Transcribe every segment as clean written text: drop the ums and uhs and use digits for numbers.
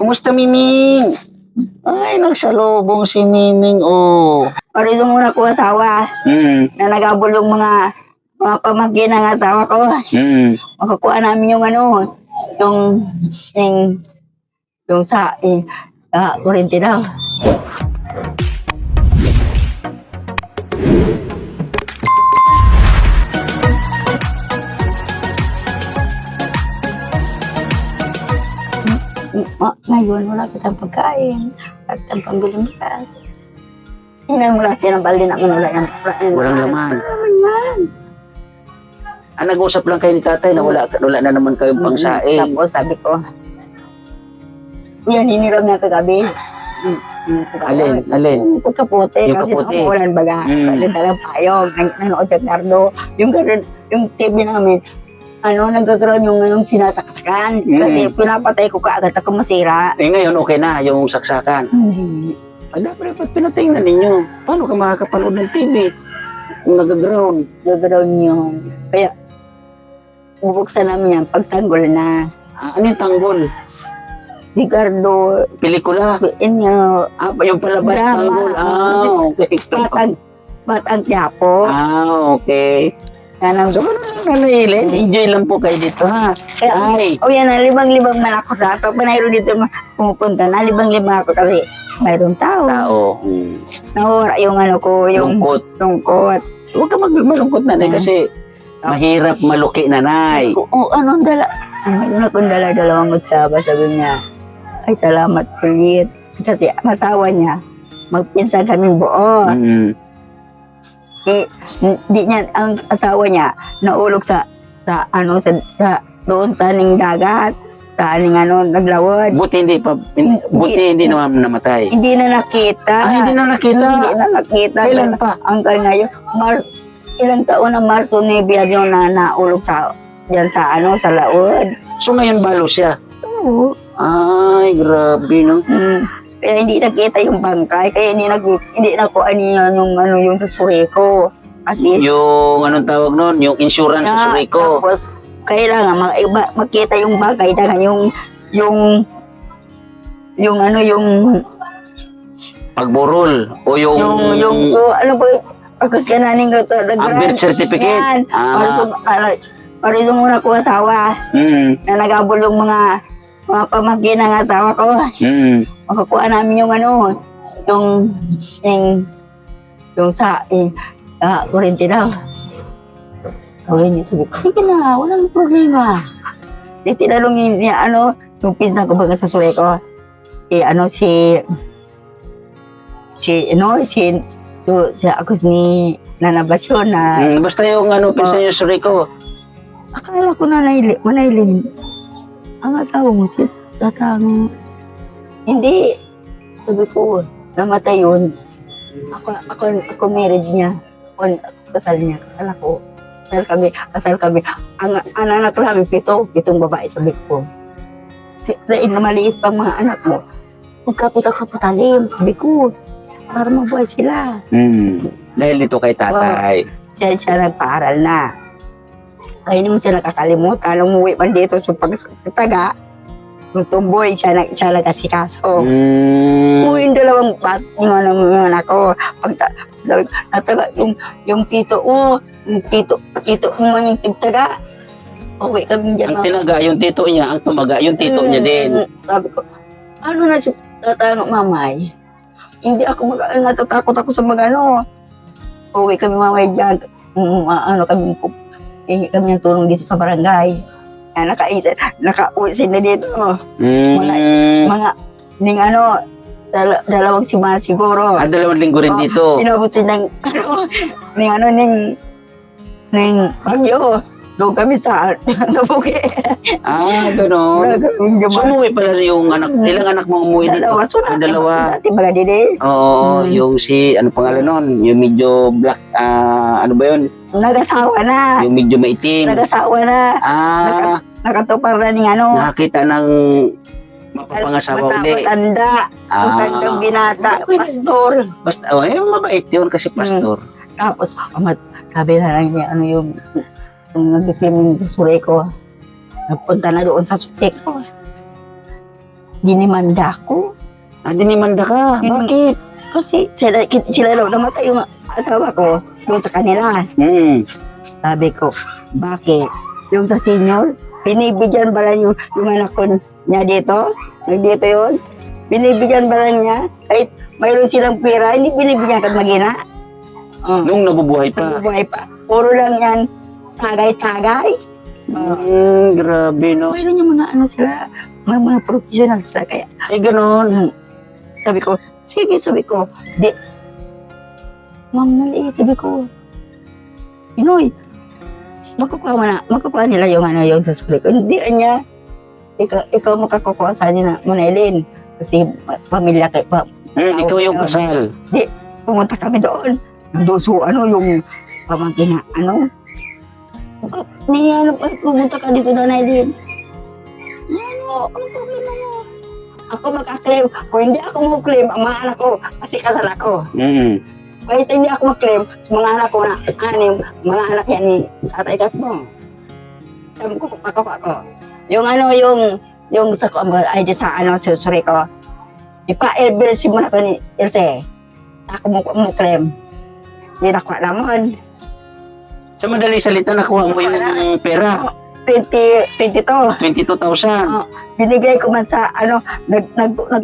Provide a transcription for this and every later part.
Kumusta, Miming? Ay, nagsalubong si Miming, oh. Parito muna ko asawa na nagabol yung mga pamangkin ng asawa ko. Makakuha namin yung yung sa kurente daw. Ngayon, wala kitang pagkain. Wala kitang pangbiling gas. Tingnan mo lang, tinabaldi naman wala yan. Walang laman. Walang laman. Nag-usap lang kayo ni tatay na wala na naman kayong pangsaing. Tapos sabi ko, yan, hiniram niya kagabi. Alin? Yung kapote. Yung Kasi kapote. umuulan baga. Kasi dalang payog. Nanood sa Nardo. Yung TV namin, nagkakaroon yung sinasaksakan. Kasi pinapatay ko kaagad ako masira. Eh ngayon, okay na yung saksakan. Hindi. Ay, dapat pinatingnan ninyo. Paano ka makakapanood ng TV kung nag-ground? Gagawin yun. Kaya, bubuksan namin yan pagtanggol na. Ano yung tanggol? Ricardo, Pelikula? inyo, Yung palabas Drama. tanggol. Okay. Batang Quiapo. Okay. Yan ang, So, enjoy lang po kayo dito, ha? Ay, yan na, libang-libang man ako sa pag panayro dito pumupunta na, libang-libang ako kasi mayroong tao. Nawara yung yung lungkot. Huwag ka malungkot, nanay, kasi mahirap maluki, nanay. Anong dala? Mayroon akong dala-dalawang magsaba, sabi niya. Ay, salamat ulit. Kasi masawa niya, magpinsan kaming buo. Di niya, ang asawa niya, naulog sa doon sa aning dagat, sa aning naglawad. Buti hindi naman namatay. Hindi na nakita. Hindi na nakita? Hindi na nakita. Kailan pa? Hanggang ngayon, ilang taon na Marso 9 yun na naulog diyan sa laod. So ngayon balo siya? Oo. Ay, grabe, no? Kaya hindi nakita yung bangkay, kaya hindi na ko yung sa Sureko. Kasi Yung anong tawag nun? Yung insurance sa Sureko. tapos kailangan makita yung bangkay dagan yung Pagburol o yung pagkas ka naning birth certificate. para yung muna ko asawa na nagabol yung mga pamangkin ng asawa ko. Makakuha namin yung sa kurente daw. Gawin niya, sabi ko, sige na, walang problema. Di tinalong niya, yung pinsan ko baga sa suwe ko. Ako ni Nanabasyon na, basta yung pinsan niyo sa Sureko. akala ko na manailin. Ang asawa mo, si Tatang, hindi. Sabi ko, namatay yun. Ako married niya. Ako kasal niya, kasal ako. Kasal kami. Ang anak namin, 7 babae, sabi ko. Dahil na maliit pang mga anak mo, magkaputa ka patalim, sabi ko. Para mabuhay sila. Dahil dito kay tatay. Siya nagpaaral na. Kaya naman siya nakakalimutan. Umuwi pa dito sa pagtaga. Nung tumboy, siya nagkasikaso. Umuwi yung dalawang yung anak ko. Sabi ko, nataga, yung tito mo, yung tito mo yung tigtaga. Uwi kami dyan. Ang tinaga, yung tito niya, ang tumaga, yung tito niya din. Sabi ko, ano na siya tatanga mamay? Hindi ako natatakot ako sa uwi kami mamay dyan. Kami ang tulong dito sa barangay. Nakauwi sila dito. Mga dalawang simana siguro. 2 linggo rin dito. Inabot ng bagyo. Doon kami sa Kabuki. Gano'n. So, umuwi pala yung anak. Ilang anak mo umuwi dito? Dalawa. Dati mga didi. Oo, yung ano pangalan nun? Yung medyo black, ano ba yun? Nag-asawa na. Yung medyo maitim. Nag-asawa na. Nakatupang na nakakita ng mapapangasawa uli. Matanda. Matandang binata. Pastor. Basta, mabait yun kasi pastor. Tapos, sabi na lang niya, yung nag-declaim sa Sureko. Nagpunta na doon sa Sureko. dinimanda ko. Dinimanda ka. Bakit? Kasi sila daw namatay yung asawa ko doon sa kanila. Sabi ko, bakit? Yung sa senior, binibigyan ba lang yung anak ko niya dito? Nagdito yun? Binibigyan ba lang niya? Kahit mayroon silang pera, hindi binibigyan ka magina. Nung nabubuhay pa. Nabubuhay pa. Puro lang yan, tagay-tagay. Grabe, no? Mayroon yung mga ano sila, mga professional sila. Kaya, Ay, ganon. sabi ko, sige, sabi ko, di. Ma'am, maliit, sabi ko. Inoy, magkukuha nila yung ano yung sa school ko. Hindi, anya. Ikaw makakukuha sa nila, Manilin. Kasi pamilya kay Ikaw yung kasal. Di, pumunta kami doon. Doon ano yung pamangkin na ano. Pumunta ka dito na Manilin. Anong problema mo? Ako mag-claim. Kung hindi ako mag-claim, ang mga anak ko, kasi kasal ako. Kahit hindi ako mag-claim, sa mga anak ko na, mga anak yan ni Tatay Katmo. Sabi ko, ako. Yung ano, yung sa susuri ko, ipa-LBLC mo na ko ni Ilse. Ako mag-claim. Hindi nakuha naman. Sa madaling salita, nakuha mo yung pera. 22,000. 22,000. Binigay ko man sa nagkuha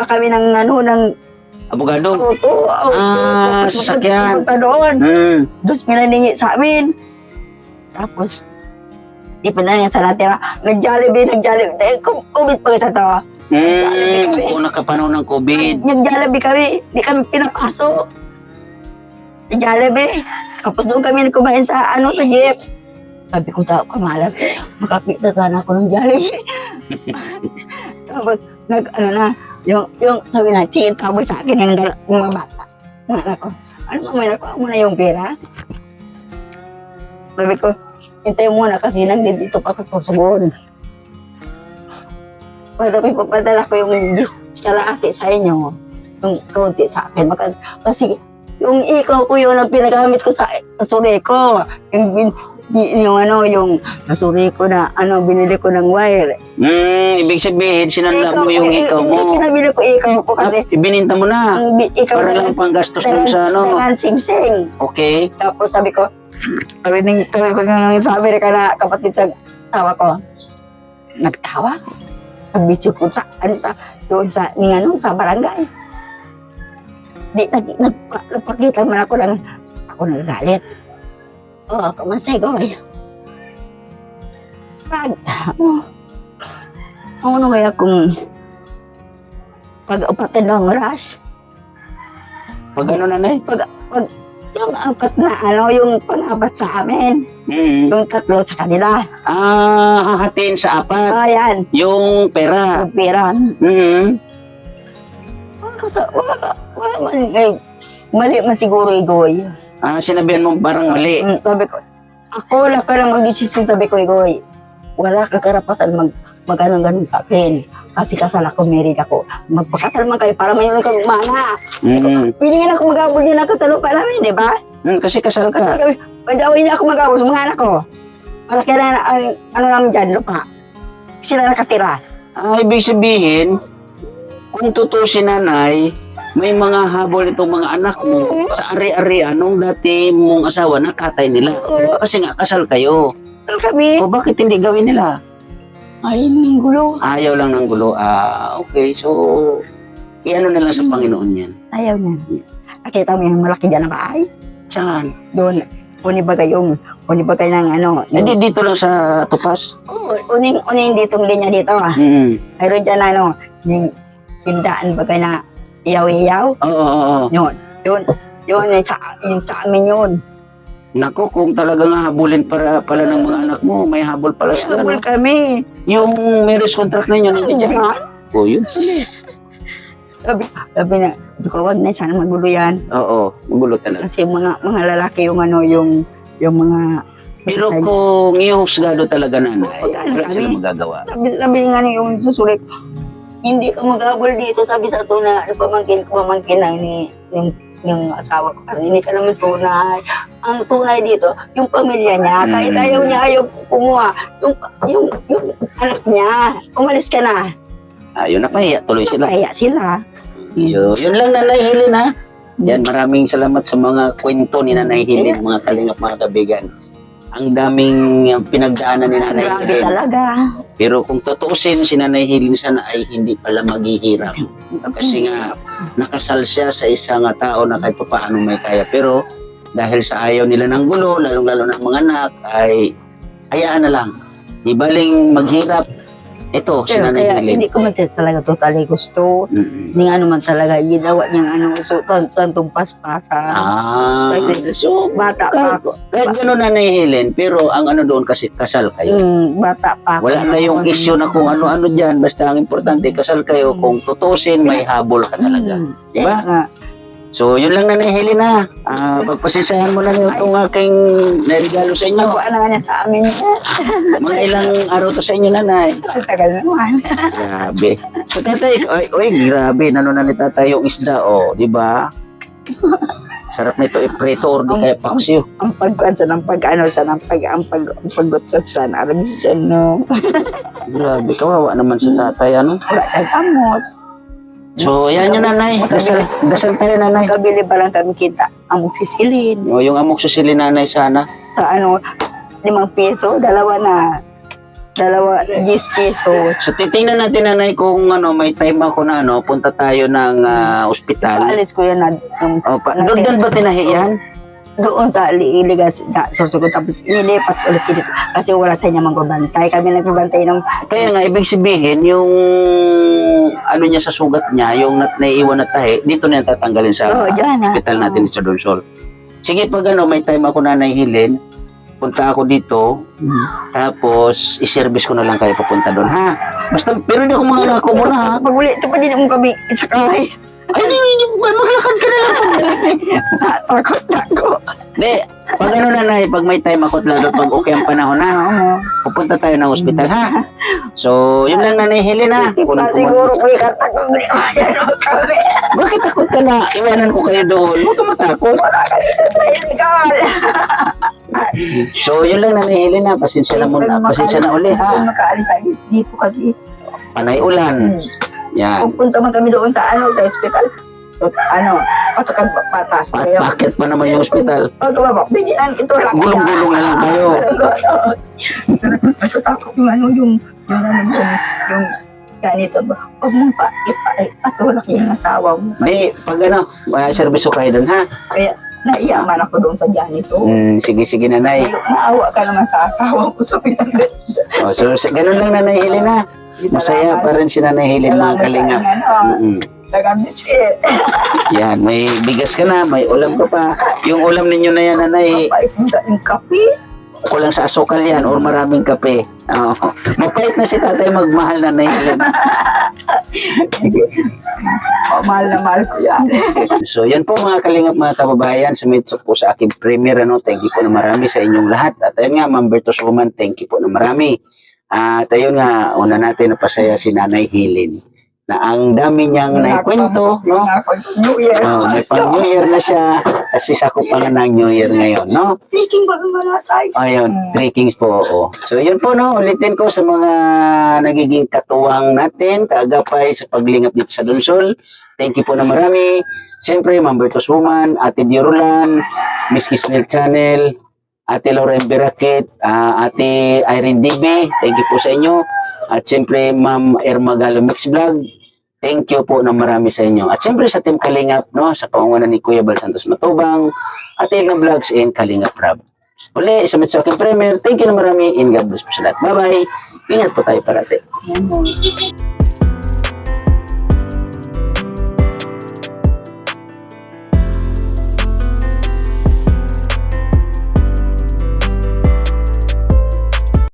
kami ng Abogado. auto. Sasakyan. Punta doon. Dos minaningi sa amin. Tapos, di pa na sa natin, nag-Jollibee. COVID pa sa to. Kung nakapanahon ng COVID. Nag-Jollibee kami, di kami pinapasok. Jollibee. Tapos doon kami kumain sa sa jeep. Sabi ko, kamalas, makakita sana ako ng Jollibee. Tapos, yung sabi na, sige, taboy sa akin yung mga bata. Mga anak ko, may nakuha mo na yung pera? Sabi ko, hintay muna kasi nandito pa ako susugon. Sabi ko, padala ko yung kalahati sa inyo, yung kaunti sa akin. Kasi, yung ikaw ko yun ang pinagamit ko sa suri ko. Yung nasuri ko na, binili ko ng wire. Ibig sabihin, sinanla mo yung ikaw mo. Pinabili ko ikaw ko kasi. Ibininta mo na. Ikaw para lang panggastos dun sa Dengan sing-sing. Okay. Tapos sabi ko sa Amerika na kapatid sa asawa ko, nagtawa. Nagbitsyo ko doon sa barangay. Nagpakita man ako lang, ako nagagalit. Kamusta Goy? Ano kaya kung pag-upatan ng oras? Pag ano nanay? Pag yung apat na yung pang-apat sa amin. Yung tatlo sa kanila. Hahatiin sa apat. Yan. Yung pera. Yung pera. Kasi wala man, mali man siguro Goy. Sinabihan mo parang mali. Sabi ko, ako lang ka lang mag-desisyon, sabi ko, Goy. Wala kang karapatan mag-ganun sa akin. Kasi kasal ako, married ako. Magpakasal man kayo para mayroon kang mana. Pwede nga ako mag-abol din ako sa lupa namin, di ba? Kasi kasal ka. Kasi hindi ako mag-abol sa mga anak ko. Malaki na namin dyan, lupa. Sila nakatira. Ibig sabihin, kung tutusin nanay, may mga habol itong mga anak mo sa ari-arian nung dati mong asawa na katay nila. Kasi nga kasal kayo. Kasal kami. O bakit hindi gawin nila? Ayaw ng gulo. Ayaw lang ng gulo. Okay. So, iano na lang sa Panginoon yan. Ayaw niya. Nakita mo yung malaki dyan na bahay? Saan? Doon. Unibagay ng Hindi dito lang sa Tupas? Uning ditong linya dito. Mayroon dyan yung tindaan bagay na iyaw-iyaw. Oo. Yun, yung sa amin yun. Naku, kung talagang habulin pala ng mga anak mo, may habol pala sila. Habol kami. Yung marriage contract ninyo, nandiyan dyan. Yun. Sabi na, wag na sana magulo yan. Oo, magulo talaga. Kasi mga lalaki yung yung mga... Pero kung ihusgado talaga nanay, wala sila kami. magagawa. Sabi nga yung susulit, hindi ka mag-abol dito, sabi sa ito na pamangkin lang yung asawa ko. Kasi hindi ka naman tunay. ang tunay dito, yung pamilya niya, kahit ayaw kumuha, yung anak niya, umalis ka na, Ayun, napahiya tuloy sila. kaya sila. So, yun lang Nanay Helen ha. Yan, maraming salamat sa mga kwento ni Nanay Helen, mga kalingap, mga kabigan. Ang daming pinagdaanan ni Nanay Grabe Helen. talaga. Pero kung tutuusin, si Nanay Helen sana ay hindi pala maghihirap. Kasi nga, nakasal siya sa isang tao na kahit pa paano may kaya. Pero dahil sa ayaw nila ng gulo, lalong-lalo ng mga anak, ay hayaan na lang. Ibaling maghirap. Ito, si Pero Nanay kaya Helen. hindi ko man talaga totally gusto. Mm-mm. Hindi nga naman talaga ginawa niyang so, tantong paspasa. So, Bata pa ako. kahit gano'n Nanay Helen, pero ang ano doon kasi kasal kayo. Bata pa ako. Wala na yung issue na kung ano-ano dyan. Basta ang importante, kasal kayo. Kung tutusin, may habol ka talaga. Diba? Nga. So, yun lang Nanay Helen ha. Pagpasisahan mo na itong aking naregalo sa inyo. Nakuha na nga niya sa amin. Mga ilang araw to sa inyo, Nanay. Ang tagal naman. Grabe. So, tatay, grabe. Nano na ni tatay yung isda, di ba? Sarap nito iprito or di kaya paksiw. Ang paggutot sa Arabisyan, no? Grabe, kawawa naman si tatay, ano? Wala siyang kamot. So, yan yun, Nanay. Dasal tayo, Nanay. Kabili pa lang kami kita. Amok sisilin. O, yung amok susili, Nanay, sana. Sa 5 piso, dalawa 10 pesos. So, titingnan natin, Nanay, kung may time ako na, punta tayo ng ospital. Paalis ko yan na. Doon ba tinahiyan? Doon sa iligas na susugot. Tapos nilipat ulit dito. Kasi wala sa inyo magbabantay. Kami nagbabantay ng... Kaya nga, ibig sabihin, yung niya sa sugat niya, yung naiiwan na tahi, dito na yan tatanggalin sa dyan, hospital natin sa Donsol. Sige, pag may time ako, Nanay Helen, punta ako dito, tapos i-service ko na lang kayo papunta doon, ha? Basta, pero hindi ako mga ako muna, ha? Pag uli, ito pa din mo kami isakay. Ay, hindi, maglakad ka na lang. Takot ako. Hindi, pag Nanay, pag may time ako, lalo pag okay ang panahon, ha? Pupunta tayo ng ospital, ha? So, yun lang, Nanay Helen, ha? Siguro ko ikatakot na kami. Bakit takot ka na? Iwanan ko kayo doon. Huwag ka matakot. Wala ka dito sa illegal. So, yun lang, Nanay Helen, ha? Pasensya na muna. Pasensya na uli, ha? Hindi makaalis-alis dito kasi Panay ulan. Yan. pupunta man kami doon sa hospital. Patakad patas pa kayo. Bakit pa naman yung ospital? Pagkababa, bigyan ito lang. Gulong-gulong na lang kayo. Matatakot yung ganito ba? Huwag mong patulak yung asawa mo. Hindi, pag may servisyo kayo doon, ha? Kaya naiyaman ako doon sa ganito. Sige, Nanay. Maawa ka naman sa asawa mo sa pinag-ganito. So, ganun lang, Nanay Helen, ha? Masaya pa rin si Nanay Helen, mga kalingap. Taga-biscuit. Yan, may bigas ka na, may ulam ka pa. Yung ulam ninyo na yan, Nanay, Mapait mo sa yung kape. kulang sa asukal yan or maraming kape. Mapait na si tatay magmahal, Nanay Helen. Mahal na mahal ko yan. So, yan po mga kalingap, mga kababayan, sumitsok po sa aking premiere, Thank you po na marami sa inyong lahat. At ayun nga, Ma'am Bertos Woman, thank you po na marami. At ayun nga, una natin napasaya si Nanay Helen na ang dami niyang naikwento, no? New Year. May pang New Year na siya kasi sakop pa nga ng New Year ngayon, no? Taking ba ang mga size? Ayun, 3 Kings po, So, yun po, no? Ulitin ko sa mga nagiging katuwang natin, kaagapay sa paglingap dito sa Donsol. Thank you po na marami. Siyempre, Ma'am Bertos Woman, Ate Diorulan, Miss Kisnel Channel, Ate Lauren Berakit, Ate Irene DB, thank you po sa inyo. At siyempre, Ma'am Ermagalo Mix Vlog, thank you po na marami sa inyo. At siyempre sa Team Kalingap, no, sa pangungunan ni Kuya Bal Santos Matubang, at Edna Vlogs and Kalingap Rab. Uli, sumit sa aking premiere, thank you na marami, and God bless po sa lahat. Bye-bye. Ingat po tayo parati.